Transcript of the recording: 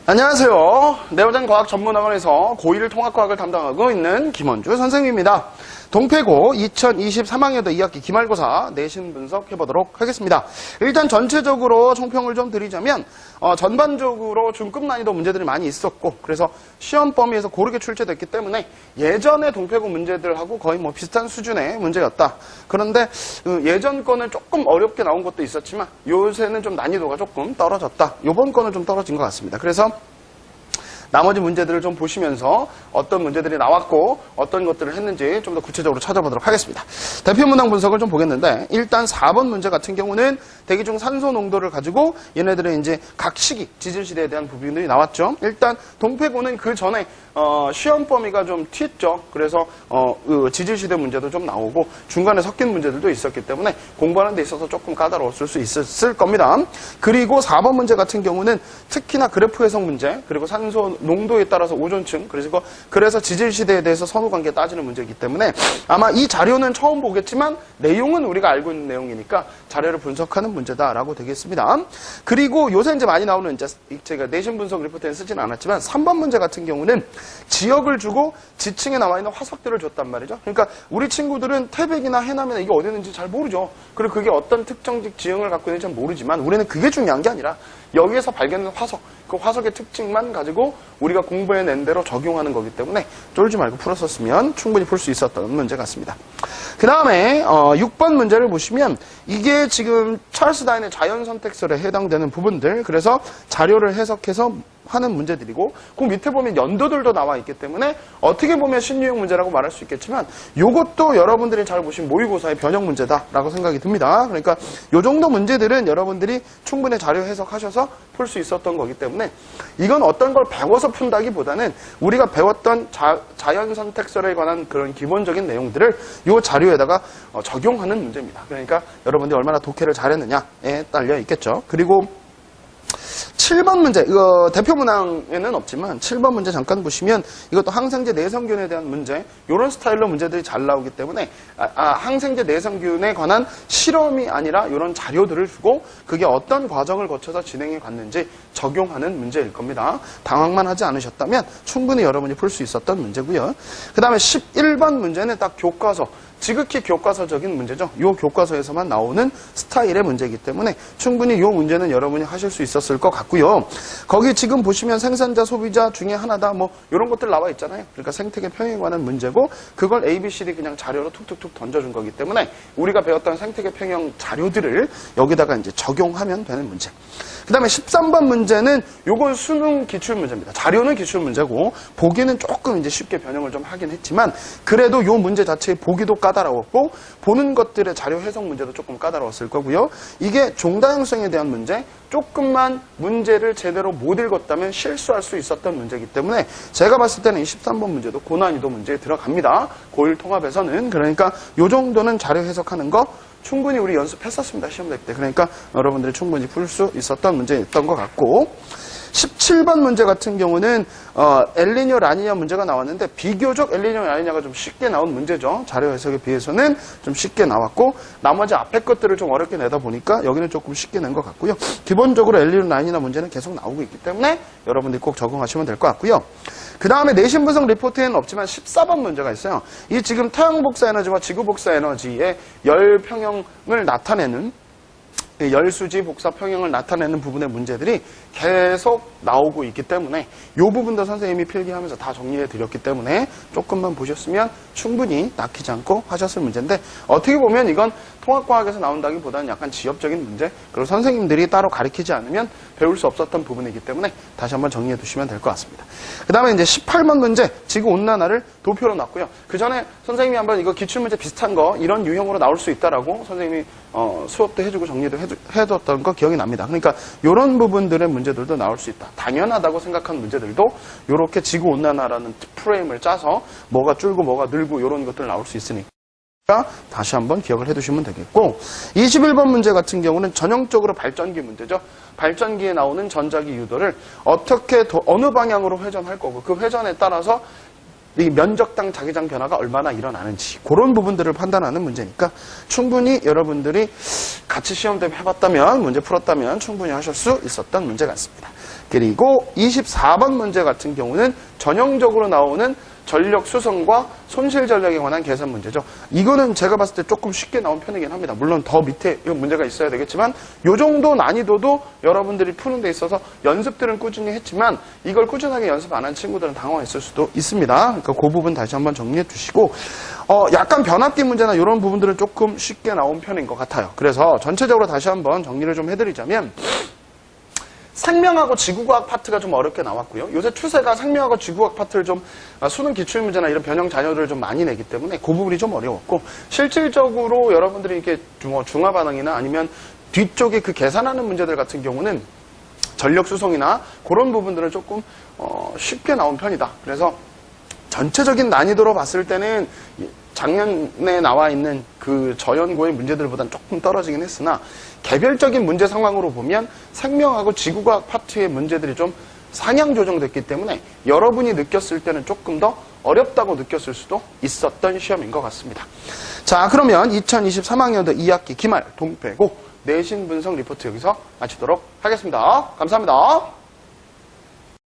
안녕하세요. 네오젠 과학 전문학원에서 고1 통합과학을 담당하고 있는 김원주 선생님입니다. 동패고 2023학년도 2학기 기말고사 내신 분석해보도록 하겠습니다. 일단 전체적으로 총평을 좀 드리자면 전반적으로 중급 난이도 문제들이 많이 있었고, 그래서 시험 범위에서 고르게 출제됐기 때문에 예전의 동패고 문제들하고 거의 비슷한 수준의 문제였다. 그런데 예전 거는 조금 어렵게 나온 것도 있었지만 요새는 좀 난이도가 조금 떨어졌다. 요번 거는 좀 떨어진 것 같습니다. 그래서 나머지 문제들을 좀 보시면서 어떤 문제들이 나왔고 어떤 것들을 했는지 좀 더 구체적으로 찾아보도록 하겠습니다. 대표 문항 분석을 좀 보겠는데, 일단 4번 문제 같은 경우는 대기 중 산소 농도를 가지고 얘네들의 이제 각 시기, 지질 시대에 대한 부분들이 나왔죠. 일단 동패고는 그 전에 시험 범위가 좀 튀었죠. 그래서 지질 시대 문제도 좀 나오고 중간에 섞인 문제들도 있었기 때문에 공부하는 데 있어서 조금 까다로웠을 수 있었을 겁니다. 그리고 4번 문제 같은 경우는 특히나 그래프 해석 문제, 그리고 산소 농도에 따라서 오존층, 그래서 지질 시대에 대해서 선후 관계 따지는 문제이기 때문에 아마 이 자료는 처음 보겠지만 내용은 우리가 알고 있는 내용이니까 자료를 분석하는 문제다라고 되겠습니다. 그리고 요새 이제 많이 나오는 제가 내신 분석 리포트에 쓰지는 않았지만 3번 문제 같은 경우는 지역을 주고 지층에 나와 있는 화석들을 줬단 말이죠. 그러니까 우리 친구들은 태백이나 해남이나 이게 어디 있는지 잘 모르죠. 그리고 그게 어떤 특정적 지형을 갖고 있는지 잘 모르지만 우리는 그게 중요한 게 아니라 여기에서 발견된 화석, 그 화석의 특징만 가지고 우리가 공부해낸 대로 적용하는 거기 때문에 쫄지 말고 풀었었으면 충분히 풀 수 있었던 문제 같습니다. 그 다음에 6번 문제를 보시면 이게 지금 찰스 다윈의 자연선택설에 해당되는 부분들, 그래서 자료를 해석해서 하는 문제들이고, 그 밑에 보면 연도들도 나와 있기 때문에 어떻게 보면 신유형 문제라고 말할 수 있겠지만 이것도 여러분들이 잘 보신 모의고사의 변형 문제다라고 생각이 듭니다. 그러니까 이 정도 문제들은 여러분들이 충분히 자료 해석하셔서 풀 수 있었던 거기 때문에 이건 어떤 걸 배워서 푼다기보다는 우리가 배웠던 자연선택설에 관한 그런 기본적인 내용들을 이 자료에다가 적용하는 문제입니다. 그러니까 여러분들이 얼마나 독해를 잘했느냐에 딸려 있겠죠. 그리고 7번 문제, 이거 대표 문항에는 없지만 7번 문제 잠깐 보시면 이것도 항생제 내성균에 대한 문제, 이런 스타일로 문제들이 잘 나오기 때문에 항생제 내성균에 관한 실험이 아니라 이런 자료들을 주고 그게 어떤 과정을 거쳐서 진행해 갔는지 적용하는 문제일 겁니다. 당황만 하지 않으셨다면 충분히 여러분이 풀 수 있었던 문제고요. 그 다음에 11번 문제는 딱 교과서, 지극히 교과서적인 문제죠. 이 교과서에서만 나오는 스타일의 문제이기 때문에 충분히 이 문제는 여러분이 하실 수 있었을 것 같고요. 거기 지금 보시면 생산자, 소비자 중에 하나다 이런 것들 나와 있잖아요. 그러니까 생태계 평형에 관한 문제고 그걸 A, B, C, D 그냥 자료로 툭툭툭 던져준 거기 때문에 우리가 배웠던 생태계 평형 자료들을 여기다가 이제 적용하면 되는 문제. 그 다음에 13번 문제는 요건 수능 기출 문제입니다. 자료는 기출 문제고 보기는 조금 이제 쉽게 변형을 좀 하긴 했지만 그래도 요 문제 자체의 보기도 까다로웠고 보는 것들의 자료 해석 문제도 조금 까다로웠을 거고요. 이게 종다형성에 대한 문제, 조금만 문제를 제대로 못 읽었다면 실수할 수 있었던 문제이기 때문에 제가 봤을 때는 이 13번 문제도 고난이도 문제에 들어갑니다. 고1 통합에서는. 그러니까 요 정도는 자료 해석하는 거 충분히 우리 연습했었습니다. 시험 낼 때. 그러니까 여러분들이 충분히 풀 수 있었던 문제였던 것 같고, 17번 문제 같은 경우는 엘니뇨 라니냐 문제가 나왔는데 비교적 엘니뇨 라니냐가 좀 쉽게 나온 문제죠. 자료 해석에 비해서는 좀 쉽게 나왔고 나머지 앞에 것들을 좀 어렵게 내다 보니까 여기는 조금 쉽게 낸 것 같고요. 기본적으로 엘니뇨 라니냐 문제는 계속 나오고 있기 때문에 여러분들이 꼭 적응하시면 될 것 같고요. 그 다음에 내신 분석 리포트에는 없지만 14번 문제가 있어요. 이 지금 태양 복사 에너지와 지구 복사 에너지의 열 평형을 나타내는 열수지 복사 평형을 나타내는 부분의 문제들이 계속 나오고 있기 때문에 이 부분도 선생님이 필기하면서 다 정리해 드렸기 때문에 조금만 보셨으면 충분히 낚이지 않고 하셨을 문제인데 어떻게 보면 이건 통합과학에서 나온다기보다는 약간 지엽적인 문제, 그리고 선생님들이 따로 가르치지 않으면 배울 수 없었던 부분이기 때문에 다시 한번 정리해 두시면 될 것 같습니다. 그 다음에 이제 18번 문제, 지구온난화를 도표로 놨고요. 그 전에 선생님이 한번 이거 기출문제 비슷한 거 이런 유형으로 나올 수 있다라고 선생님이 수업도 해주고 정리도 해뒀던 거 기억이 납니다. 그러니까 이런 부분들의 문제들도 나올 수 있다. 당연하다고 생각한 문제들도 이렇게 지구온난화라는 프레임을 짜서 뭐가 줄고 뭐가 늘고 이런 것들 나올 수 있으니까 다시 한번 기억을 해두시면 되겠고, 21번 문제 같은 경우는 전형적으로 발전기 문제죠. 발전기에 나오는 전자기 유도를 어떻게 어느 방향으로 회전할 거고 그 회전에 따라서 이 면적당 자기장 변화가 얼마나 일어나는지 그런 부분들을 판단하는 문제니까 충분히 여러분들이 같이 시험 대비 해봤다면 문제 풀었다면 충분히 하실 수 있었던 문제 같습니다. 그리고 24번 문제 같은 경우는 전형적으로 나오는 전력 수성과 손실 전력에 관한 계산 문제죠. 이거는 제가 봤을 때 조금 쉽게 나온 편이긴 합니다. 물론 더 밑에 문제가 있어야 되겠지만 이 정도 난이도도 여러분들이 푸는 데 있어서 연습들은 꾸준히 했지만 이걸 꾸준하게 연습 안 한 친구들은 당황했을 수도 있습니다. 그러니까 그 부분 다시 한번 정리해 주시고 약간 변압기 문제나 이런 부분들은 조금 쉽게 나온 편인 것 같아요. 그래서 전체적으로 다시 한번 정리를 좀 해드리자면 생명하고 지구과학 파트가 좀 어렵게 나왔고요. 요새 추세가 생명하고 지구과학 파트를 좀 수능 기출문제나 이런 변형 자료들을 좀 많이 내기 때문에 그 부분이 좀 어려웠고 실질적으로 여러분들이 이렇게 중화 반응이나 아니면 뒤쪽에 그 계산하는 문제들 같은 경우는 전력 수송이나 그런 부분들은 조금 쉽게 나온 편이다. 그래서 전체적인 난이도로 봤을 때는 작년에 나와 있는 그 저연고의 문제들보다는 조금 떨어지긴 했으나 개별적인 문제 상황으로 보면 생명하고 지구과학 파트의 문제들이 좀 상향 조정됐기 때문에 여러분이 느꼈을 때는 조금 더 어렵다고 느꼈을 수도 있었던 시험인 것 같습니다. 자, 그러면 2023학년도 2학기 기말 동패고 내신 분석 리포트 여기서 마치도록 하겠습니다. 감사합니다.